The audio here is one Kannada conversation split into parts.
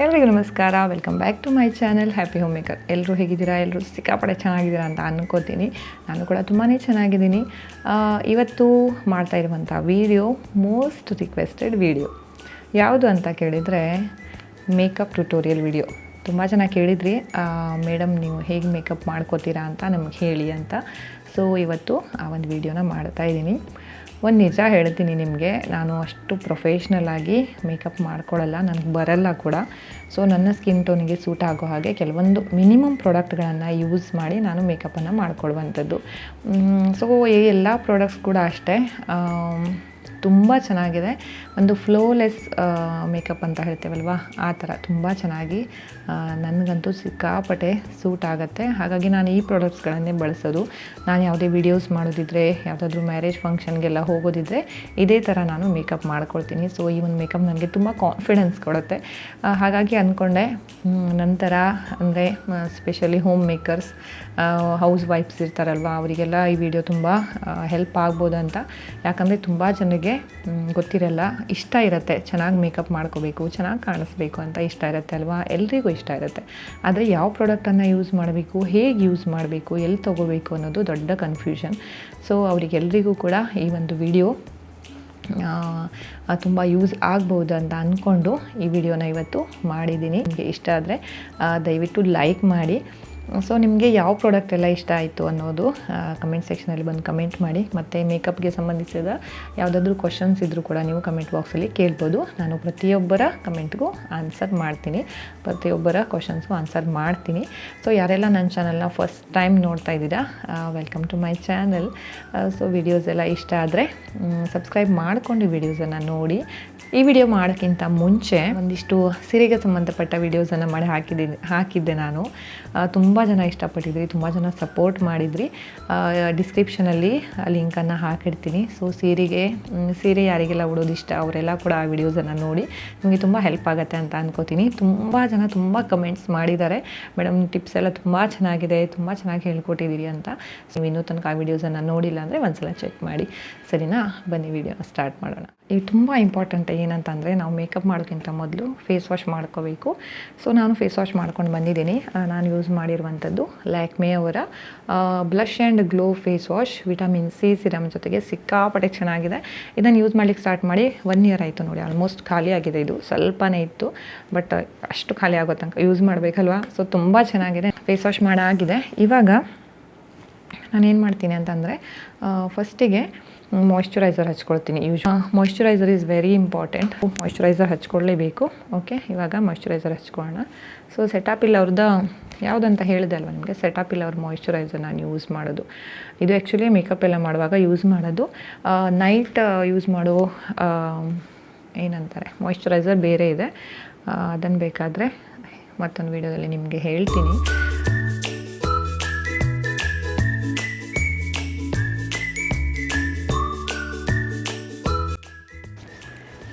ಎಲ್ರಿಗೂ ನಮಸ್ಕಾರ, welcome back to my channel happy home maker. ಎಲ್ಲರೂ ಹೇಗಿದ್ದೀರಾ? ಎಲ್ಲರೂ ಸಿಕ್ಕಾಪಟ್ಟೆ ಚೆನ್ನಾಗಿದ್ದೀರಾ ಅಂತ ಅನ್ಕೋತೀನಿ. ನಾನು ಕೂಡ ತುಂಬಾ ಚೆನ್ನಾಗಿದ್ದೀನಿ. ಇವತ್ತು ಮಾಡ್ತಾ ಇರುವಂಥ ವೀಡಿಯೋ ಮೋಸ್ಟ್ ರಿಕ್ವೆಸ್ಟೆಡ್ ವೀಡಿಯೋ ಯಾವುದು ಅಂತ ಕೇಳಿದರೆ ಮೇಕಪ್ ಟ್ಯುಟೋರಿಯಲ್ ವೀಡಿಯೋ. ತುಂಬ ಜನ ಕೇಳಿದ್ರಿ, ಮೇಡಮ್ ನೀವು ಹೇಗೆ ಮೇಕಪ್ ಮಾಡ್ಕೋತೀರಾ ಅಂತ ನಮಗೆ ಹೇಳಿ ಅಂತ. ಸೊ ಇವತ್ತು ಆ ಒಂದು ವೀಡಿಯೋನ ಮಾಡ್ತಾಯಿದ್ದೀನಿ. ಒಂದು ನಿಜ ಹೇಳ್ತೀನಿ ನಿಮಗೆ, ನಾನು ಅಷ್ಟು ಪ್ರೊಫೆಷ್ನಲಾಗಿ ಮೇಕಪ್ ಮಾಡ್ಕೊಳ್ಳಲ್ಲ, ನನಗೆ ಬರಲ್ಲ ಕೂಡ. ಸೊ ನನ್ನ ಸ್ಕಿನ್ ಟೋನಿಗೆ ಸೂಟ್ ಆಗೋ ಹಾಗೆ ಕೆಲವೊಂದು ಮಿನಿಮಮ್ ಪ್ರಾಡಕ್ಟ್ಗಳನ್ನು ಯೂಸ್ ಮಾಡಿ ನಾನು ಮೇಕಪ್ಪನ್ನು ಮಾಡ್ಕೊಳ್ಳುವಂಥದ್ದು. ಸೊ ಈ ಎಲ್ಲ ಪ್ರಾಡಕ್ಟ್ಸ್ ಕೂಡ ಅಷ್ಟೇ ತುಂಬ ಚೆನ್ನಾಗಿದೆ. ಒಂದು ಫ್ಲೋಲೆಸ್ ಮೇಕಪ್ ಅಂತ ಹೇಳ್ತೇವಲ್ವ, ಆ ಥರ ತುಂಬ ಚೆನ್ನಾಗಿ ನನಗಂತೂ ಸಿಕ್ಕಾಪಟ್ಟೆ ಸೂಟ್ ಆಗುತ್ತೆ. ಹಾಗಾಗಿ ನಾನು ಈ ಪ್ರಾಡಕ್ಟ್ಸ್ಗಳನ್ನೇ ಬಳಸೋದು. ನಾನು ಯಾವುದೇ ವೀಡಿಯೋಸ್ ಮಾಡೋದಿದ್ರೆ, ಯಾವುದಾದ್ರೂ ಮ್ಯಾರೇಜ್ ಫಂಕ್ಷನ್ಗೆಲ್ಲ ಹೋಗೋದಿದ್ರೆ ಇದೇ ಥರ ನಾನು ಮೇಕಪ್ ಮಾಡ್ಕೊಳ್ತೀನಿ. ಸೊ ಈ ಒಂದು ಮೇಕಪ್ ನನಗೆ ತುಂಬ ಕಾನ್ಫಿಡೆನ್ಸ್ ಕೊಡುತ್ತೆ. ಹಾಗಾಗಿ ಅಂದ್ಕೊಂಡೆ ನಂತರ ಅಂದರೆ specially home makers, house wives ಇರ್ತಾರಲ್ವ, ಅವರಿಗೆಲ್ಲ ಈ ವಿಡಿಯೋ ತುಂಬ ಹೆಲ್ಪ್ ಆಗ್ಬೋದು ಅಂತ. ಯಾಕಂದರೆ ತುಂಬ ಜನರಿಗೆ ಗೊತ್ತಿರಲ್ಲ, ಇಷ್ಟ ಇರುತ್ತೆ ಚೆನ್ನಾಗಿ ಮೇಕಪ್ ಮಾಡ್ಕೋಬೇಕು, ಚೆನ್ನಾಗಿ ಕಾಣಿಸ್ಬೇಕು ಅಂತ ಇಷ್ಟ ಇರುತ್ತೆ ಅಲ್ವಾ, ಎಲ್ರಿಗೂ ಇಷ್ಟ ಇರುತ್ತೆ. ಆದರೆ ಯಾವ ಪ್ರಾಡಕ್ಟನ್ನು ಯೂಸ್ ಮಾಡಬೇಕು, ಹೇಗೆ ಯೂಸ್ ಮಾಡಬೇಕು, ಎಲ್ಲಿ ತೊಗೋಬೇಕು ಅನ್ನೋದು ದೊಡ್ಡ ಕನ್ಫ್ಯೂಷನ್. ಸೊ ಅವರಿಗೆಲ್ರಿಗೂ ಕೂಡ ಈ ಒಂದು ವಿಡಿಯೋ ತುಂಬ ಯೂಸ್ ಆಗ್ಬೋದು ಅಂತ ಅಂದ್ಕೊಂಡು ಈ ವಿಡಿಯೋನ ಇವತ್ತು ಮಾಡಿದ್ದೀನಿ. ನಿಮಗೆ ಇಷ್ಟ ಆದರೆ ದಯವಿಟ್ಟು ಲೈಕ್ ಮಾಡಿ. ಸೊ ನಿಮಗೆ ಯಾವ ಪ್ರಾಡಕ್ಟ್ ಎಲ್ಲ ಇಷ್ಟ ಆಯಿತು ಅನ್ನೋದು ಕಮೆಂಟ್ ಸೆಕ್ಷನಲ್ಲಿ ಬಂದು ಕಮೆಂಟ್ ಮಾಡಿ. ಮತ್ತು ಮೇಕಪ್ಗೆ ಸಂಬಂಧಿಸಿದ ಯಾವುದಾದ್ರೂ ಕ್ವಶನ್ಸ್ ಇದ್ದರೂ ಕೂಡ ನೀವು ಕಮೆಂಟ್ ಬಾಕ್ಸಲ್ಲಿ ಕೇಳ್ಬೋದು. ನಾನು ಪ್ರತಿಯೊಬ್ಬರ ಕಮೆಂಟ್ಗೂ ಆನ್ಸರ್ ಮಾಡ್ತೀನಿ, ಪ್ರತಿಯೊಬ್ಬರ ಕ್ವಶನ್ಸ್ಗೂ ಆನ್ಸರ್ ಮಾಡ್ತೀನಿ. ಸೊ ಯಾರೆಲ್ಲ ನನ್ನ ಚಾನಲ್ನ ಫಸ್ಟ್ ಟೈಮ್ ನೋಡ್ತಾ ಇದ್ದೀರಾ, welcome to my channel. So videos ಎಲ್ಲ ಇಷ್ಟ ಆದರೆ ಸಬ್ಸ್ಕ್ರೈಬ್ ಮಾಡಿಕೊಂಡು ವಿಡಿಯೋಸನ್ನು ನೋಡಿ. ಈ ವಿಡಿಯೋ ಮಾಡೋಕ್ಕಿಂತ ಮುಂಚೆ ಒಂದಿಷ್ಟು ಸೀರೆಗೆ ಸಂಬಂಧಪಟ್ಟ ವಿಡಿಯೋಸನ್ನು ಮಾಡಿ ಹಾಕಿದ್ದೆ ನಾನು. ತುಂಬ ಜನ ಇಷ್ಟಪಟ್ಟಿದ್ರಿ, ತುಂಬ ಜನ ಸಪೋರ್ಟ್ ಮಾಡಿದ್ರಿ. ಡಿಸ್ಕ್ರಿಪ್ಷನಲ್ಲಿ ಲಿಂಕನ್ನು ಹಾಕಿರ್ತೀನಿ. ಸೊ ಸೀರೆ ಯಾರಿಗೆಲ್ಲ ಉಡೋದು ಇಷ್ಟ ಅವರೆಲ್ಲ ಕೂಡ ಆ ವಿಡಿಯೋಸನ್ನು ನೋಡಿ, ನಿಮಗೆ ತುಂಬ ಹೆಲ್ಪ್ ಆಗುತ್ತೆ ಅಂತ ಅನ್ಕೋತೀನಿ. ತುಂಬ ಜನ ತುಂಬ ಕಮೆಂಟ್ಸ್ ಮಾಡಿದ್ದಾರೆ, ಮೇಡಮ್ ಟಿಪ್ಸ್ ಎಲ್ಲ ತುಂಬ ಚೆನ್ನಾಗಿದೆ, ತುಂಬ ಚೆನ್ನಾಗಿ ಹೇಳ್ಕೊಟ್ಟಿದ್ದೀರಿ ಅಂತ. ನೀವು ಇನ್ನೂ ತನಕ ಆ ವಿಡಿಯೋಸನ್ನು ನೋಡಿಲ್ಲ ಅಂದರೆ ಒಂದ್ಸಲ ಚೆಕ್ ಮಾಡಿ, ಸರಿನಾ? ಬನ್ನಿ ವಿಡಿಯೋನ ಸ್ಟಾರ್ಟ್ ಮಾಡೋಣ. ಇದು ತುಂಬ ಇಂಪಾರ್ಟೆಂಟ್. ಏನಂತಂದರೆ ನಾವು ಮೇಕಪ್ ಮಾಡೋಕ್ಕಿಂತ ಮೊದಲು ಫೇಸ್ ವಾಶ್ ಮಾಡ್ಕೋಬೇಕು. ಸೊ ನಾನು ಫೇಸ್ ವಾಶ್ ಮಾಡ್ಕೊಂಡು ಬಂದಿದ್ದೀನಿ. ನಾನು ಯೂಸ್ ಮಾಡಿರುವಂಥದ್ದು ಲ್ಯಾಕ್ಮೆ ಅವರ blush and glow face wash vitamin C serum ಜೊತೆಗೆ ಸಿಕ್ಕಾಪಟ್ಟೆ ಚೆನ್ನಾಗಿದೆ. ಇದನ್ನು ಯೂಸ್ ಮಾಡ್ಲಿಕ್ಕೆ ಸ್ಟಾರ್ಟ್ ಮಾಡಿ 1 ಇಯರ್ ಆಯಿತು ನೋಡಿ. ಆಲ್ಮೋಸ್ಟ್ ಖಾಲಿ ಆಗಿದೆ. ಇದು ಸ್ವಲ್ಪನೇ ಇತ್ತು, ಬಟ್ ಅಷ್ಟು ಖಾಲಿ ಆಗೋ ತನಕ ಯೂಸ್ ಮಾಡಬೇಕಲ್ವ. ಸೊ ತುಂಬ ಚೆನ್ನಾಗಿದೆ. ಫೇಸ್ ವಾಶ್ ಮಾಡಾಗಿದೆ. ಇವಾಗ ನಾನೇನು ಮಾಡ್ತೀನಿ ಅಂತಂದರೆ ಫಸ್ಟಿಗೆ ಮಾಯ್ಶ್ಚರೈಸರ್ ಹಚ್ಕೊಳ್ತೀನಿ. Moisturiser is very important. Moisturiser ಹಚ್ಕೊಳ್ಳೇಬೇಕು. ಓಕೆ, ಇವಾಗ ಮಾಯ್ಶ್ಚರೈಸರ್ ಹಚ್ಕೊಳ್ಳೋಣ. ಸೊ ಸೆಟಾಪಿಲ್ ಅವ್ರದ್ದು ಯಾವುದಂತ ಹೇಳಿದೆ ಅಲ್ವ ನಿಮಗೆ, ಸೆಟಾಪಿಲ್ ಅವ್ರ ಮಾಯ್ಶ್ಚರೈಸರ್ ನಾನು ಯೂಸ್ ಮಾಡೋದು. ಇದು ಆ್ಯಕ್ಚುಲಿ ಮೇಕಪ್ ಎಲ್ಲ ಮಾಡುವಾಗ ಯೂಸ್ ಮಾಡೋದು. ನೈಟ್ ಯೂಸ್ ಮಾಡೋ ಏನಂತಾರೆ ಮಾಯ್ಶ್ಚರೈಸರ್ ಬೇರೆ ಇದೆ, ಅದನ್ನು ಬೇಕಾದರೆ ಮತ್ತೊಂದು ವಿಡಿಯೋದಲ್ಲಿ ನಿಮಗೆ ಹೇಳ್ತೀನಿ.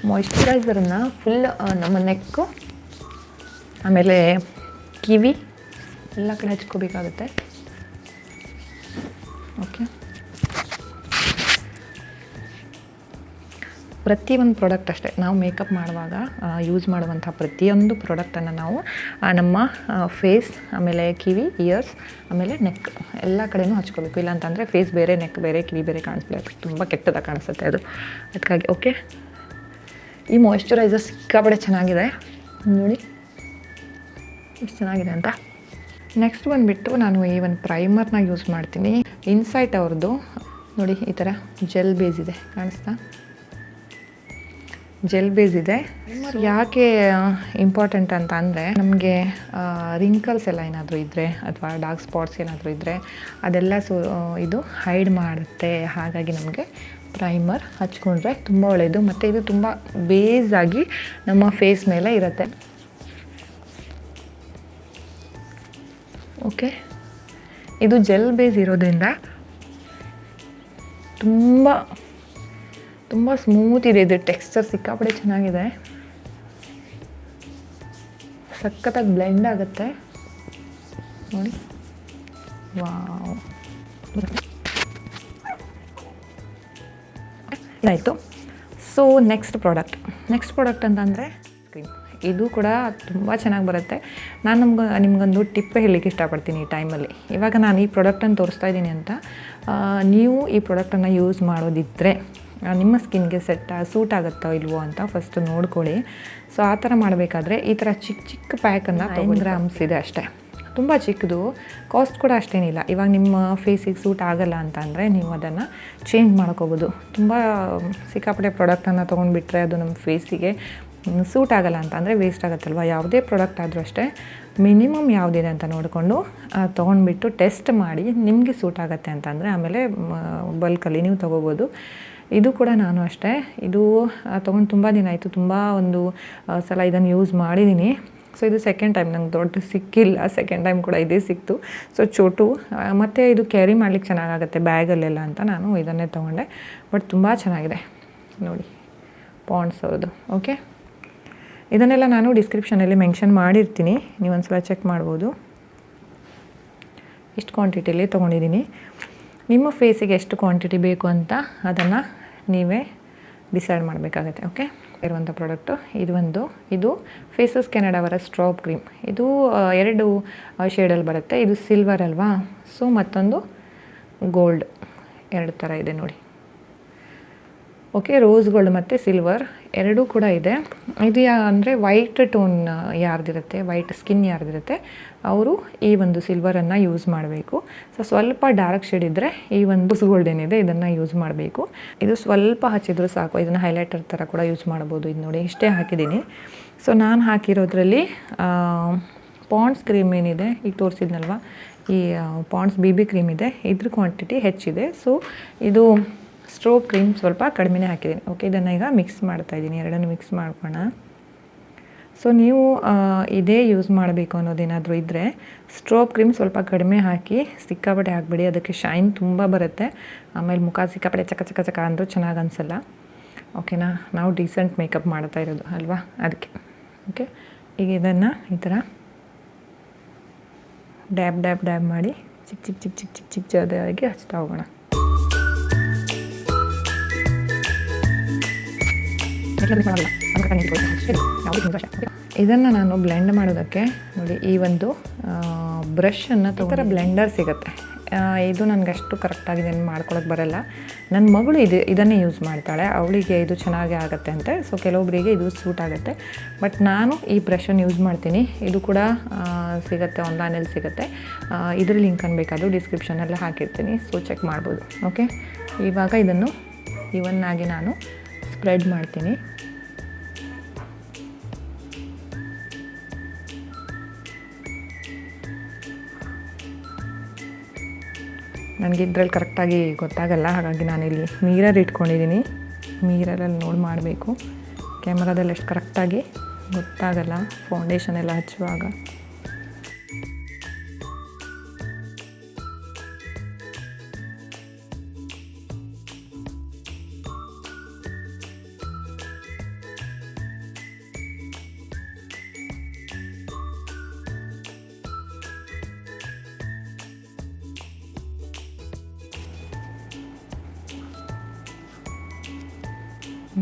ಮಾಯ್ಶ್ಚರೈಸರನ್ನು ಫುಲ್ ನಮ್ಮ ನೆಕ್ಕು ಆಮೇಲೆ ಕಿವಿ ಎಲ್ಲ ಕಡೆ ಹಚ್ಕೋಬೇಕಾಗುತ್ತೆ. ಓಕೆ, ಪ್ರತಿಯೊಂದು ಪ್ರಾಡಕ್ಟ್ ಅಷ್ಟೇ, ನಾವು ಮೇಕಪ್ ಮಾಡುವಾಗ ಯೂಸ್ ಮಾಡುವಂಥ ಪ್ರತಿಯೊಂದು ಪ್ರಾಡಕ್ಟನ್ನು ನಾವು ನಮ್ಮ ಫೇಸ್ ಆಮೇಲೆ ಕಿವಿ, ಇಯರ್ಸ್ ಆಮೇಲೆ ನೆಕ್ ಎಲ್ಲ ಕಡೆಯೂ ಹಚ್ಕೋಬೇಕು. ಇಲ್ಲಾಂತಂದರೆ ಫೇಸ್ ಬೇರೆ, ನೆಕ್ ಬೇರೆ, ಕಿವಿ ಬೇರೆ ಕಾಣಿಸ್ಬೇಕು, ತುಂಬ ಕೆಟ್ಟದಾಗಿ ಕಾಣಿಸುತ್ತೆ ಅದು. ಅದಕ್ಕಾಗಿ ಓಕೆ, ಈ ಮಾಯ್ಶ್ಚರೈಸರ್ ಸಿಕ್ಕಾಪಟ್ಟೆ ಚೆನ್ನಾಗಿದೆ ನೋಡಿ, ಎಷ್ಟು ಚೆನ್ನಾಗಿದೆ ಅಂತ. ನೆಕ್ಸ್ಟ್ ಬಂದುಬಿಟ್ಟು ನಾನು ಈ ಒಂದು ಪ್ರೈಮರ್ನ ಯೂಸ್ ಮಾಡ್ತೀನಿ. ಇನ್ಸೈಟ್ ಅವ್ರದ್ದು ನೋಡಿ, ಈ ಥರ ಜೆಲ್ ಬೇಸ್ ಇದೆ, ಕಾಣಿಸ್ತಾ? ಜೆಲ್ ಬೇಸ್ ಇದೆ. ಯಾಕೆ ಇಂಪಾರ್ಟೆಂಟ್ ಅಂತ ಅಂದರೆ ನಮಗೆ ರಿಂಕಲ್ಸ್ ಎಲ್ಲ ಏನಾದರೂ ಇದ್ದರೆ ಅಥವಾ ಡಾರ್ಕ್ ಸ್ಪಾಟ್ಸ್ ಏನಾದರೂ ಇದ್ದರೆ ಅದೆಲ್ಲ ಇದು ಹೈಡ್ ಮಾಡುತ್ತೆ. ಹಾಗಾಗಿ ನಮಗೆ ಪ್ರೈಮರ್ ಹಚ್ಕೊಂಡ್ರೆ ತುಂಬ ಒಳ್ಳೆಯದು. ಮತ್ತು ಇದು ತುಂಬ ಬೇಸಾಗಿ ನಮ್ಮ ಫೇಸ್ ಮೇಲೆ ಇರುತ್ತೆ. ಓಕೆ, ಇದು ಜೆಲ್ ಬೇಸ್ ಇರೋದ್ರಿಂದ ತುಂಬ ತುಂಬ ಸ್ಮೂತ್ ಇದೆ. ಇದು ಟೆಕ್ಸ್ಚರ್ ಸಿಕ್ಕಾಪಟ್ಟೆ ಚೆನ್ನಾಗಿದೆ, ಸಖತ್ತಾಗಿ ಬ್ಲೆಂಡ್ ಆಗುತ್ತೆ ನೋಡಿ. ವಾವ್, ಇದಾಯಿತು. ಸೊ ನೆಕ್ಸ್ಟ್ ಪ್ರಾಡಕ್ಟ್ ಅಂತಂದರೆ ಕ್ರೀಮ್. ಇದು ಕೂಡ ತುಂಬ ಚೆನ್ನಾಗಿ ಬರುತ್ತೆ. ನಾನು ನಿಮಗೊಂದು ಟಿಪ್ ಹೇಳಲಿಕ್ಕೆ ಇಷ್ಟಪಡ್ತೀನಿ ಈ ಟೈಮಲ್ಲಿ. ಇವಾಗ ನಾನು ಈ ಪ್ರಾಡಕ್ಟನ್ನು ತೋರಿಸ್ತಾ ಇದ್ದೀನಿ ಅಂತ ನೀವು ಈ ಪ್ರಾಡಕ್ಟನ್ನು ಯೂಸ್ ಮಾಡೋದಿದ್ದರೆ ನಿಮ್ಮ ಸ್ಕಿನ್ಗೆ ಸೂಟ್ ಆಗುತ್ತೋ ಇಲ್ವೋ ಅಂತ ಫಸ್ಟ್ ನೋಡ್ಕೊಳ್ಳಿ. ಸೊ ಆ ಥರ ಮಾಡಬೇಕಾದ್ರೆ ಈ ಥರ ಚಿಕ್ಕ ಚಿಕ್ಕ ಪ್ಯಾಕನ್ನು 9 ಗ್ರಾಮ್ಸ್ ಇದೆ ಅಷ್ಟೇ, ತುಂಬ ಚಿಕ್ಕದು, ಕಾಸ್ಟ್ ಕೂಡ ಅಷ್ಟೇನಿಲ್ಲ. ಇವಾಗ ನಿಮ್ಮ ಫೇಸಿಗೆ ಸೂಟ್ ಆಗಲ್ಲ ಅಂತ ಅಂದರೆ ನೀವು ಅದನ್ನು ಚೇಂಜ್ ಮಾಡ್ಕೋಬೋದು. ತುಂಬ ಸಿಕ್ಕಾಪಟ್ಟೆ ಪ್ರಾಡಕ್ಟನ್ನು ತೊಗೊಂಡ್ಬಿಟ್ರೆ ಅದು ನಮ್ಮ ಫೇಸಿಗೆ ಸೂಟ್ ಆಗಲ್ಲ ಅಂತ ಅಂದರೆ ವೇಸ್ಟ್ ಆಗುತ್ತಲ್ವ. ಯಾವುದೇ ಪ್ರಾಡಕ್ಟ್ ಆದರೂ ಅಷ್ಟೇ ಮಿನಿಮಮ್ ಯಾವುದಿದೆ ಅಂತ ನೋಡಿಕೊಂಡು ತೊಗೊಂಡ್ಬಿಟ್ಟು ಟೆಸ್ಟ್ ಮಾಡಿ ನಿಮಗೆ ಸೂಟ್ ಆಗುತ್ತೆ ಅಂತಂದರೆ ಆಮೇಲೆ ಬಲ್ಕಲ್ಲಿ ನೀವು ತೊಗೋಬೋದು. ಇದು ಕೂಡ ನಾನು ಅಷ್ಟೇ, ಇದು ತೊಗೊಂಡು ತುಂಬ ದಿನ ಆಯಿತು, ತುಂಬ ಒಂದು ಸಲ ಇದನ್ನು ಯೂಸ್ ಮಾಡಿದ್ದೀನಿ. ಸೊ ಇದು ಸೆಕೆಂಡ್ ಟೈಮ್, ನಂಗೆ ದೊಡ್ಡ ಸಿಕ್ಕಿಲ್ಲ, ಸೆಕೆಂಡ್ ಟೈಮ್ ಕೂಡ ಇದೇ ಸಿಕ್ತು. ಸೊ ಚೋಟು ಮತ್ತು ಇದು ಕ್ಯಾರಿ ಮಾಡ್ಲಿಕ್ಕೆ ಚೆನ್ನಾಗಾಗುತ್ತೆ ಬ್ಯಾಗಲ್ಲೆಲ್ಲ ಅಂತ ನಾನು ಇದನ್ನೇ ತೊಗೊಂಡೆ. ಬಟ್ ತುಂಬ ಚೆನ್ನಾಗಿದೆ ನೋಡಿ, ಪಾಂಡ್ಸ್ ಅವ್ರದ್ದು. ಓಕೆ, ಇದನ್ನೆಲ್ಲ ನಾನು ಡಿಸ್ಕ್ರಿಪ್ಷನಲ್ಲಿ ಮೆನ್ಷನ್ ಮಾಡಿರ್ತೀನಿ, ನೀವು ಒಂದು ಸಲ ಚೆಕ್ ಮಾಡ್ಬೋದು. ಇಷ್ಟು ಕ್ವಾಂಟಿಟಿಯಲ್ಲಿ ತೊಗೊಂಡಿದ್ದೀನಿ. ನಿಮ್ಮ ಫೇಸಿಗೆ ಎಷ್ಟು ಕ್ವಾಂಟಿಟಿ ಬೇಕು ಅಂತ ಅದನ್ನು ನೀವೇ ಡಿಸೈಡ್ ಮಾಡಬೇಕಾಗತ್ತೆ. ಓಕೆ, ಇರುವಂಥ ಪ್ರಾಡಕ್ಟು ಇದು ಫೇಸಸ್ ಕೆನಡಾ ಅವರ ಸ್ಟ್ರಾಬ್ ಕ್ರೀಮ್. ಇದು 2 ಶೇಡಲ್ಲಿ ಬರುತ್ತೆ. ಇದು ಸಿಲ್ವರ್ ಅಲ್ವಾ, ಸೊ ಮತ್ತೊಂದು ಗೋಲ್ಡ್, 2 ಥರ ಇದೆ ನೋಡಿ. ಓಕೆ, ರೋಸ್ ಗೋಲ್ಡ್ ಮತ್ತು ಸಿಲ್ವರ್ ಎರಡೂ ಕೂಡ ಇದೆ. ಇದು ಅಂದರೆ ವೈಟ್ ಟೋನ್ ಯಾರ್ದಿರುತ್ತೆ, ವೈಟ್ ಸ್ಕಿನ್ ಯಾರ್ದಿರುತ್ತೆ ಅವರು ಈ ಒಂದು ಸಿಲ್ವರನ್ನು ಯೂಸ್ ಮಾಡಬೇಕು. ಸೊ ಸ್ವಲ್ಪ ಡಾರ್ಕ್ ಶೇಡ್ ಇದ್ದರೆ ಈ ಒಂದು ಗೋಲ್ಡ್ ಏನಿದೆ ಇದನ್ನು ಯೂಸ್ ಮಾಡಬೇಕು. ಇದು ಸ್ವಲ್ಪ ಹಚ್ಚಿದ್ರೂ ಸಾಕು, ಇದನ್ನು ಹೈಲೈಟರ್ ಥರ ಕೂಡ ಯೂಸ್ ಮಾಡ್ಬೋದು. ಇದು ನೋಡಿ ಇಷ್ಟೇ ಹಾಕಿದ್ದೀನಿ. ಸೊ ನಾನು ಹಾಕಿರೋದ್ರಲ್ಲಿ ಪಾಂಡ್ಸ್ ಕ್ರೀಮ್ ಏನಿದೆ ಈಗ ತೋರಿಸಿದ್ನಲ್ವ, ಈ ಪಾಂಡ್ಸ್ BB ಕ್ರೀಮ್ ಇದೆ, ಇದ್ರ ಕ್ವಾಂಟಿಟಿ ಹೆಚ್ಚಿದೆ. ಸೊ ಇದು ಸ್ಟ್ರೋಬ್ ಕ್ರೀಮ್ ಸ್ವಲ್ಪ ಕಡಿಮೆನೇ ಹಾಕಿದ್ದೀನಿ. ಓಕೆ, ಇದನ್ನು ಈಗ ಮಿಕ್ಸ್ ಮಾಡ್ತಾಯಿದ್ದೀನಿ, ಎರಡನ್ನು ಮಿಕ್ಸ್ ಮಾಡ್ಕೋಣ. ಸೊ ನೀವು ಇದೇ ಯೂಸ್ ಮಾಡಬೇಕು ಅನ್ನೋದೇನಾದರೂ ಇದ್ದರೆ ಸ್ಟ್ರೋಬ್ ಕ್ರೀಮ್ ಸ್ವಲ್ಪ ಕಡಿಮೆ ಹಾಕಿ, ಸಿಕ್ಕಾಪಟ್ಟೆ ಹಾಕಬೇಡಿ, ಅದಕ್ಕೆ ಶೈನ್ ತುಂಬ ಬರುತ್ತೆ. ಆಮೇಲೆ ಮುಖ ಸಿಕ್ಕಾಪಟ್ಟೆ ಚಕ ಚಕ ಚಕ ಅಂದರೂ ಚೆನ್ನಾಗಿ ಅನಿಸಲ್ಲ. ಓಕೆನಾ, ನಾವು ಡೀಸೆಂಟ್ ಮೇಕಪ್ ಮಾಡ್ತಾ ಇರೋದು ಅಲ್ವಾ, ಅದಕ್ಕೆ. ಓಕೆ, ಈಗ ಇದನ್ನು ಈ ಥರ ಡ್ಯಾಬ್ ಡ್ಯಾಬ್ ಡ್ಯಾಬ್ ಮಾಡಿ ಚಿಕ್ಕ ಚಿಕ್ಕ ಚಿಕ್ಕ ಚಿಕ್ಕ ಚಿಕ್ಕ ಚಿಕ್ಕ ಜೊತೆಯಾಗಿ ಹಚ್ತಾ ಹೋಗೋಣ. ಇದನ್ನು ನಾನು ಬ್ಲೆಂಡ್ ಮಾಡೋದಕ್ಕೆ ನೋಡಿ ಈ ಒಂದು ಬ್ರಷನ್ನು ಈ ಥರ ಬ್ಲೆಂಡರ್ ಸಿಗುತ್ತೆ. ಇದು ನನಗೆ ಅಷ್ಟು ಕರೆಕ್ಟಾಗಿ ಮಾಡ್ಕೊಳಕ್ಕೆ ಬರಲ್ಲ. ನನ್ನ ಮಗಳು ಇದನ್ನೇ ಯೂಸ್ ಮಾಡ್ತಾಳೆ, ಅವಳಿಗೆ ಇದು ಚೆನ್ನಾಗೇ ಆಗುತ್ತೆ ಅಂತೆ. ಸೊ ಕೆಲವೊಬ್ಬರಿಗೆ ಇದು ಸೂಟ್ ಆಗುತ್ತೆ. ಬಟ್ ನಾನು ಈ ಬ್ರಷನ್ನು ಯೂಸ್ ಮಾಡ್ತೀನಿ. ಇದು ಕೂಡ ಸಿಗುತ್ತೆ, ಆನ್ಲೈನಲ್ಲಿ ಸಿಗುತ್ತೆ. ಇದ್ರ ಲಿಂಕನ್ನು ಬೇಕಾದರೂ ಡಿಸ್ಕ್ರಿಪ್ಷನಲ್ಲಿ ಹಾಕಿರ್ತೀನಿ, ಸೊ ಚೆಕ್ ಮಾಡ್ಬೋದು. ಓಕೆ, ಇವಾಗ ಇದನ್ನು ಇವನ್ನಾಗಿ ನಾನು ಸ್ಪ್ರೆಡ್ ಮಾಡ್ತೀನಿ. ನನಗೆ ಇದ್ರಲ್ಲಿ ಕರೆಕ್ಟಾಗಿ ಗೊತ್ತಾಗಲ್ಲ, ಹಾಗಾಗಿ ನಾನಿಲ್ಲಿ ಮಿರರ್ ಇಟ್ಕೊಂಡಿದ್ದೀನಿ. ಮಿರರಲ್ಲಿ ನೋಡಿ ಮಾಡಬೇಕು. ಕ್ಯಾಮ್ರಾದಲ್ಲಿ ಎಷ್ಟು ಕರೆಕ್ಟಾಗಿ ಗೊತ್ತಾಗಲ್ಲ ಫೌಂಡೇಶನ್ ಎಲ್ಲ ಹಚ್ಚುವಾಗ.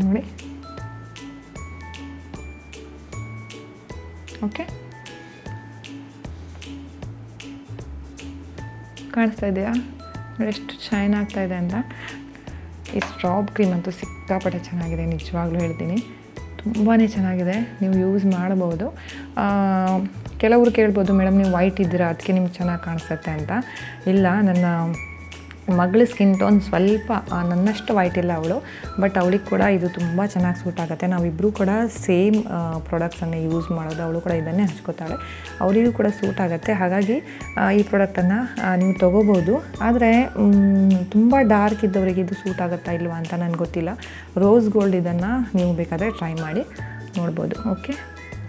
ನೋಡಿ, ಓಕೆ, ಕಾಣಿಸ್ತಾ ಇದೆಯಾ ನೋಡಿ ಎಷ್ಟು ಶೈನ್ ಆಗ್ತಾ ಇದೆ ಅಂತ. ಈ ಸ್ಟ್ರಾಬ್ ಕ್ರೀಮ್ ಅಂತೂ ಸಿಕ್ಕಾಪಟ್ಟೆ ಚೆನ್ನಾಗಿದೆ, ನಿಜವಾಗ್ಲೂ ಹೇಳ್ತೀನಿ, ತುಂಬಾ ಚೆನ್ನಾಗಿದೆ. ನೀವು ಯೂಸ್ ಮಾಡ್ಬೋದು. ಕೆಲವರು ಕೇಳ್ಬೋದು, ಮೇಡಮ್ ನೀವು ವೈಟ್ ಇದ್ದೀರಾ ಅದಕ್ಕೆ ನಿಮ್ಗೆ ಚೆನ್ನಾಗಿ ಕಾಣಿಸುತ್ತೆ ಅಂತ. ಇಲ್ಲ, ನನ್ನ ಮಗಳ ಸ್ಕಿನ್ ಟೋನ್ ಸ್ವಲ್ಪ ನನ್ನಷ್ಟು ವೈಟ್ ಇಲ್ಲ ಅವಳು, ಬಟ್ ಅವಳಿಗೆ ಕೂಡ ಇದು ತುಂಬ ಚೆನ್ನಾಗಿ ಸೂಟ್ ಆಗುತ್ತೆ. ನಾವಿಬ್ಬರೂ ಕೂಡ ಸೇಮ್ ಪ್ರಾಡಕ್ಟ್ಸನ್ನು ಯೂಸ್ ಮಾಡೋದು. ಅವಳು ಕೂಡ ಇದನ್ನೇ ಹಚ್ಕೋತಾಳೆ, ಅವರಿಗೂ ಕೂಡ ಸೂಟ್ ಆಗುತ್ತೆ. ಹಾಗಾಗಿ ಈ ಪ್ರಾಡಕ್ಟನ್ನು ನೀವು ತೊಗೋಬೋದು. ಆದರೆ ತುಂಬ ಡಾರ್ಕ್ ಇದ್ದವರಿಗೆ ಇದು ಸೂಟ್ ಆಗುತ್ತಾ ಇಲ್ವಾ ಅಂತ ನನಗೆ ಗೊತ್ತಿಲ್ಲ. ರೋಸ್ ಗೋಲ್ಡ್ ಇದನ್ನು ನೀವು ಬೇಕಾದರೆ ಟ್ರೈ ಮಾಡಿ ನೋಡ್ಬೋದು. ಓಕೆ,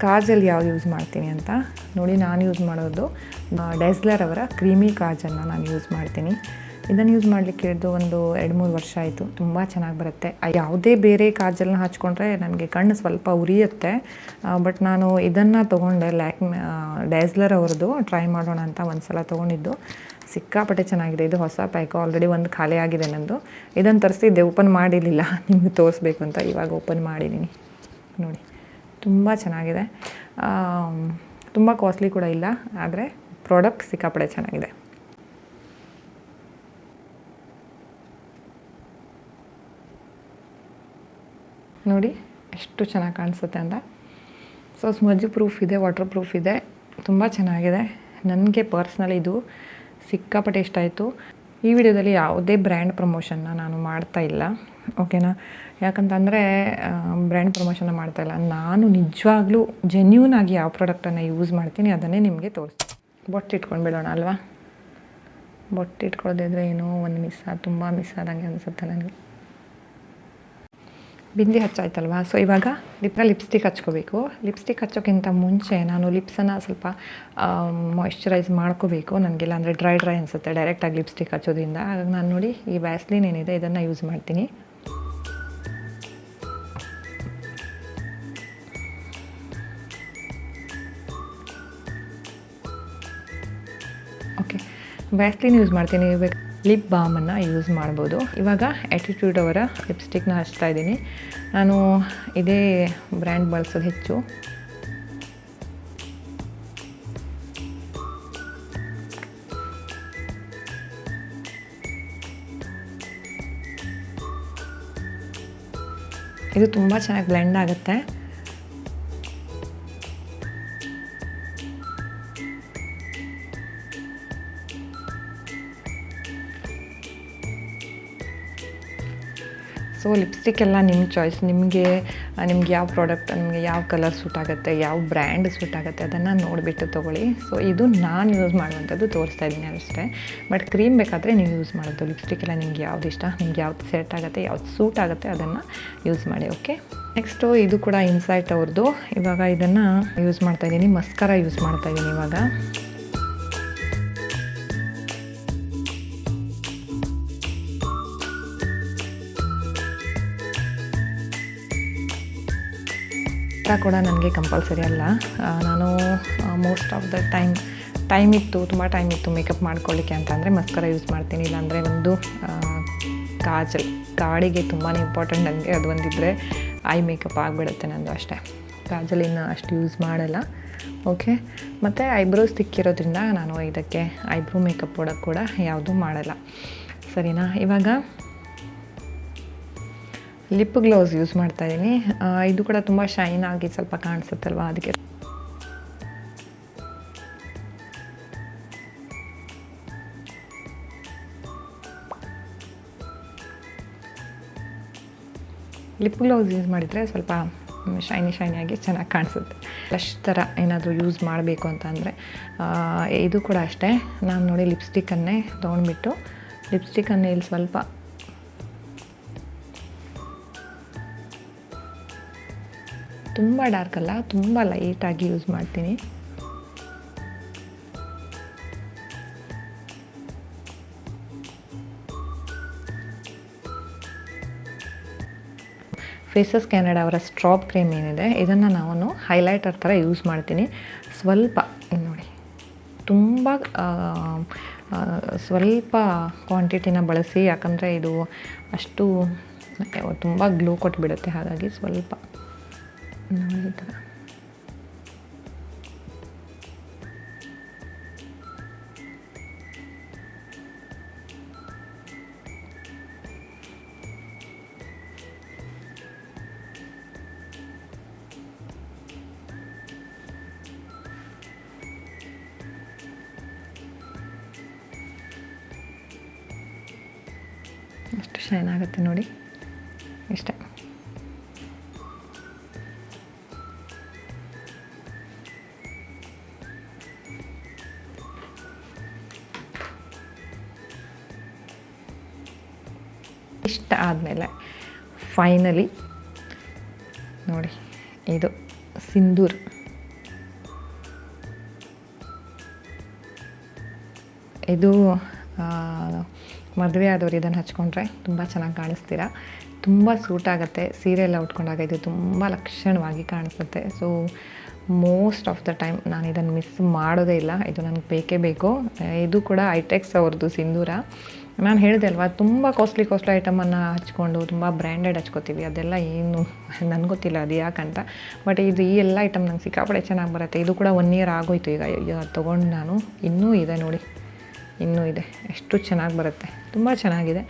ಕಾಜಲ್ ಯಾವ್ದು ಯೂಸ್ ಮಾಡ್ತೀನಿ ಅಂತ ನೋಡಿ. ನಾನು ಯೂಸ್ ಮಾಡೋದು ಡೆಸ್ಲರ್ ಅವರ ಕ್ರೀಮಿ ಕಾಜಲ್ನ ನಾನು ಯೂಸ್ ಮಾಡ್ತೀನಿ. ಇದನ್ನು ಯೂಸ್ ಮಾಡಲಿಕ್ಕೆ ಹಿಡಿದು ಒಂದು 2-3 ವರ್ಷ ಆಯಿತು. ತುಂಬ ಚೆನ್ನಾಗಿ ಬರುತ್ತೆ. ಯಾವುದೇ ಬೇರೆ ಕಾಜಲ್ನ ಹಚ್ಕೊಂಡ್ರೆ ನನಗೆ ಕಣ್ಣು ಸ್ವಲ್ಪ ಉರಿಯುತ್ತೆ. ಬಟ್ ನಾನು ಇದನ್ನು ತೊಗೊಂಡೆ, ಡೆಸ್ಲರ್ ಅವ್ರದ್ದು ಟ್ರೈ ಮಾಡೋಣ ಅಂತ ಒಂದು ಸಲ ತೊಗೊಂಡಿದ್ದು. ಸಿಕ್ಕಾಪಟ್ಟೆ ಚೆನ್ನಾಗಿದೆ. ಇದು ಹೊಸ ಪ್ಯಾಕು, ಆಲ್ರೆಡಿ ಒಂದು ಖಾಲಿ ಆಗಿದೆ ನಂದು. ಇದನ್ನು ತರಿಸಿದ್ದೆ, ಓಪನ್ ಮಾಡಿರಲಿಲ್ಲ, ನಿಮಗೆ ತೋರಿಸ್ಬೇಕು ಅಂತ ಇವಾಗ ಓಪನ್ ಮಾಡಿದ್ದೀನಿ ನೋಡಿ. ತುಂಬ ಚೆನ್ನಾಗಿದೆ. ತುಂಬ ಕಾಸ್ಟ್ಲಿ ಕೂಡ ಇಲ್ಲ, ಆದರೆ ಪ್ರಾಡಕ್ಟ್ ಸಿಕ್ಕಾಪಡೆ ಚೆನ್ನಾಗಿದೆ. ನೋಡಿ ಎಷ್ಟು ಚೆನ್ನಾಗಿ ಕಾಣಿಸುತ್ತೆ ಅಂತ. ಸೊ ಸ್ಮಜ್ ಪ್ರೂಫ್ ಇದೆ, ವಾಟರ್ ಪ್ರೂಫ್ ಇದೆ, ತುಂಬ ಚೆನ್ನಾಗಿದೆ. ನನಗೆ ಪರ್ಸ್ನಲಿ ಇದು ಸಿಕ್ಕಾಪಟ್ಟೆ ಇಷ್ಟ ಆಯಿತು. ಈ ವಿಡಿಯೋದಲ್ಲಿ ಯಾವುದೇ ಬ್ರ್ಯಾಂಡ್ ಪ್ರಮೋಷನ್ನ ನಾನು ಮಾಡ್ತಾ ಇಲ್ಲ, ಓಕೆನಾ. ಯಾಕಂತಂದರೆ ಬ್ರ್ಯಾಂಡ್ ಪ್ರಮೋಷನ್ನ ಮಾಡ್ತಾ ಇಲ್ಲ, ನಾನು ನಿಜವಾಗ್ಲೂ ಜೆನ್ಯೂನ್ ಆಗಿ ಯಾವ ಪ್ರಾಡಕ್ಟನ್ನು ಯೂಸ್ ಮಾಡ್ತೀನಿ ಅದನ್ನೇ ನಿಮಗೆ ತೋರಿಸ್ತೀನಿ. ಬೊಟ್ಟು ಇಟ್ಕೊಂಡು ಬಿಡೋಣ ಅಲ್ವಾ. ಬೊಟ್ಟು ಇಟ್ಕೊಳ್ಳೋದಿದ್ರೆ ಏನೋ ಒಂದು ತುಂಬ ಮಿಸ್ ಆದಂಗೆ ಅನಿಸುತ್ತೆ ನನಗೆ. ಬಿಂದಿ ಹಚ್ಚಾಯ್ತಲ್ವಾ. ಸೊ ಇವಾಗ ಲಿಪ್ಸ್ಟಿಕ್ ಹಚ್ಕೋಬೇಕು. ಲಿಪ್ಸ್ಟಿಕ್ ಹಚ್ಚೋಕ್ಕಿಂತ ಮುಂಚೆ ನಾನು ಲಿಪ್ಸನ್ನು ಸ್ವಲ್ಪ ಮಾಯ್ಶ್ಚರೈಸ್ ಮಾಡ್ಕೋಬೇಕು. ನನಗೆಲ್ಲ ಅಂದರೆ ಡ್ರೈ ಅನಿಸುತ್ತೆ ಡೈರೆಕ್ಟಾಗಿ ಲಿಪ್ಸ್ಟಿಕ್ ಹಚ್ಚೋದ್ರಿಂದ. ಹಾಗಾಗಿ ನಾನು ನೋಡಿ ಈ ವ್ಯಾಸ್ಲಿನ್ ಏನಿದೆ ಇದನ್ನು ಯೂಸ್ ಮಾಡ್ತೀನಿ. ಓಕೆ, ವ್ಯಾಸ್ಲಿನ್ ಯೂಸ್ ಮಾಡ್ತೀನಿ. ಲಿಪ್ ಬಾಮನ್ನು ಯೂಸ್ ಮಾಡ್ಬೋದು. ಇವಾಗ ಆ್ಯಟಿಟ್ಯೂಡ್ ಅವರ ಲಿಪ್ಸ್ಟಿಕ್ನ ಹಚ್ತಾ ಇದ್ದೀನಿ. ನಾನು ಇದೇ ಬ್ರ್ಯಾಂಡ್ ಬಳಸೋದು ಹೆಚ್ಚು. ಇದು ತುಂಬ ಚೆನ್ನಾಗಿ ಬ್ಲೆಂಡ್ ಆಗುತ್ತೆ. ಸೊ ಲಿಪ್ಸ್ಟಿಕ್ ಎಲ್ಲ ನಿಮ್ಮ ಚಾಯ್ಸ್. ನಿಮಗೆ ಯಾವ ಪ್ರಾಡಕ್ಟ್, ನಿಮಗೆ ಯಾವ ಕಲರ್ ಸೂಟ್ ಆಗುತ್ತೆ, ಯಾವ ಬ್ರ್ಯಾಂಡ್ ಸೂಟ್ ಆಗುತ್ತೆ ಅದನ್ನು ನೋಡಿಬಿಟ್ಟು ತೊಗೊಳ್ಳಿ. ಸೊ ಇದು ನಾನು ಯೂಸ್ ಮಾಡುವಂಥದ್ದು ತೋರಿಸ್ತಾ ಇದ್ದೀನಿ ಅಷ್ಟೇ. ಬಟ್ ಕ್ರೀಮ್ ಬೇಕಾದರೆ ನೀವು ಯೂಸ್ ಮಾಡೋದು. ಲಿಪ್ಸ್ಟಿಕ್ ಎಲ್ಲ ನಿಮ್ಗೆ ಯಾವ್ದು ಇಷ್ಟ, ನಿಮ್ಗೆ ಯಾವ್ದು ಸೆಟ್ ಆಗುತ್ತೆ, ಯಾವ್ದು ಸೂಟ್ ಆಗುತ್ತೆ ಅದನ್ನು ಯೂಸ್ ಮಾಡಿ. ಓಕೆ, ನೆಕ್ಸ್ಟು ಇದು ಕೂಡ ಇನ್ಸೈಟ್ ಅವ್ರದ್ದು. ಇವಾಗ ಇದನ್ನು ಯೂಸ್ ಮಾಡ್ತಾಯಿದ್ದೀನಿ. ಮಸ್ಕರ ಯೂಸ್ ಮಾಡ್ತಾಯಿದ್ದೀನಿ ಇವಾಗ. ಕೂಡ ನನಗೆ ಕಂಪಲ್ಸರಿ ಅಲ್ಲ. ನಾನು ಮೋಸ್ಟ್ ಆಫ್ ದ ಟೈಮ್ ಇತ್ತು, ತುಂಬ ಟೈಮ್ ಇತ್ತು ಮೇಕಪ್ ಮಾಡ್ಕೊಳ್ಳಿಕ್ಕೆ ಅಂತ ಅಂದರೆ ಮಸ್ಕರ ಯೂಸ್ ಮಾಡ್ತೀನಿ. ಇಲ್ಲಾಂದರೆ ಒಂದು ಕಾಜಲ್, ಕಾಡಿಗೆ ತುಂಬಾ ಇಂಪಾರ್ಟೆಂಟ್ ನನಗೆ. ಅದು ಒಂದಿದ್ದರೆ ಐ ಮೇಕಪ್ ಆಗಿಬಿಡುತ್ತೆ ನಂದು ಅಷ್ಟೇ. ಕಾಜಲಿನ ಅಷ್ಟು ಯೂಸ್ ಮಾಡಲ್ಲ. ಓಕೆ, ಮತ್ತು ಐಬ್ರೋಸ್ ತಿಕ್ಕಿರೋದ್ರಿಂದ ನಾನು ಇದಕ್ಕೆ ಐಬ್ರೋ ಮೇಕಪ್ ಕೂಡ ಯಾವುದೂ ಮಾಡಲ್ಲ, ಸರಿನಾ. ಇವಾಗ ಲಿಪ್ ಗ್ಲೌಸ್ ಯೂಸ್ ಮಾಡ್ತಾಯಿದ್ದೀನಿ. ಇದು ಕೂಡ ತುಂಬ ಶೈನ್ ಆಗಿ ಸ್ವಲ್ಪ ಕಾಣಿಸುತ್ತಲ್ವ, ಅದಕ್ಕೆ. ಲಿಪ್ ಗ್ಲೌಸ್ ಯೂಸ್ ಮಾಡಿದರೆ ಸ್ವಲ್ಪ ಶೈನಿಯಾಗಿ ಚೆನ್ನಾಗಿ ಕಾಣಿಸುತ್ತೆ. ಬ್ಲಷ್ ಥರ ಏನಾದರೂ ಯೂಸ್ ಮಾಡಬೇಕು ಅಂತ ಅಂದರೆ ಇದು ಕೂಡ ಅಷ್ಟೇ. ನಾನು ನೋಡಿ ಲಿಪ್ಸ್ಟಿಕ್ಕನ್ನೇ ತೊಗೊಂಡ್ಬಿಟ್ಟು ಲಿಪ್ಸ್ಟಿಕ್ಕನ್ನೇ ಇಲ್ಲಿ ಸ್ವಲ್ಪ ತುಂಬ ಡಾರ್ಕ್ ಅಲ್ಲ, ತುಂಬ ಲೈಟಾಗಿ ಯೂಸ್ ಮಾಡ್ತೀನಿ. ಫೇಸಸ್ ಕೆನಡಾ ಅವರ ಸ್ಟ್ರಾಬ್ ಕ್ರೀಮ್ ಏನಿದೆ ಇದನ್ನು ನಾನು ಹೈಲೈಟರ್ ಥರ ಯೂಸ್ ಮಾಡ್ತೀನಿ. ಸ್ವಲ್ಪ ನೋಡಿ, ತುಂಬ ಸ್ವಲ್ಪ ಕ್ವಾಂಟಿಟಿನ ಬಳಸಿ, ಯಾಕಂದರೆ ಇದು ಅಷ್ಟು ತುಂಬ ಗ್ಲೋ ಕೊಟ್ಬಿಡುತ್ತೆ. ಹಾಗಾಗಿ ಸ್ವಲ್ಪ ನೋಡಿ ಥರ ಅಷ್ಟು ಶೈನ್ ಆಗುತ್ತೆ ನೋಡಿ, ಇಷ್ಟೇ. ಇಷ್ಟ ಆದಮೇಲೆ ಫೈನಲಿ ನೋಡಿ, ಇದು ಸಿಂಧೂರ್. ಇದು ಮದುವೆ ಆದವ್ರು ಇದನ್ನು ಹಚ್ಕೊಂಡ್ರೆ ತುಂಬ ಚೆನ್ನಾಗಿ ಕಾಣಿಸ್ತೀರ, ತುಂಬ ಸೂಟ್ ಆಗುತ್ತೆ. ಸೀರೆ ಎಲ್ಲ ಉಟ್ಕೊಂಡಾಗ ಇದು ತುಂಬ ಲಕ್ಷಣವಾಗಿ ಕಾಣಿಸುತ್ತೆ. So most of the time ನಾನು ಇದನ್ನು ಮಿಸ್ ಮಾಡೋದೇ ಇಲ್ಲ, ಇದು ನನಗೆ ಬೇಕೇ ಬೇಕು. ಇದು ಕೂಡ ಐಟೆಕ್ಸ್ ಅವ್ರದ್ದು ಸಿಂಧೂರ. ನಾನು ಹೇಳಿದೆ ಅಲ್ವಾ, ತುಂಬ ಕಾಸ್ಟ್ಲಿ ಐಟಮನ್ನು ಹಚ್ಕೊಂಡು ತುಂಬ ಬ್ರ್ಯಾಂಡೆಡ್ ಹಚ್ಕೋತೀವಿ, ಅದೆಲ್ಲ ಏನು ನನಗೆ ಗೊತ್ತಿಲ್ಲ ಅದು ಯಾಕಂತ. ಬಟ್ ಇದು ಈ ಎಲ್ಲ ಐಟಮ್ ನಂಗೆ ಸಿಕ್ಕಾಪಟ್ಟೆ ಚೆನ್ನಾಗಿ ಬರುತ್ತೆ. ಇದು ಕೂಡ 1 ಇಯರ್ ಆಗೋಯ್ತು ಈಗ ತೊಗೊಂಡು ನಾನು. ಇನ್ನೂ ಇದೆ ನೋಡಿ, ಇನ್ನೂ ಇದೆ. ಎಷ್ಟು ಚೆನ್ನಾಗಿ ಬರುತ್ತೆ, ತುಂಬ ಚೆನ್ನಾಗಿದೆ.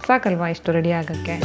ಸಾಕಲ್ವಾ ಇಷ್ಟು ರೆಡಿ ಆಗೋಕ್ಕೆ.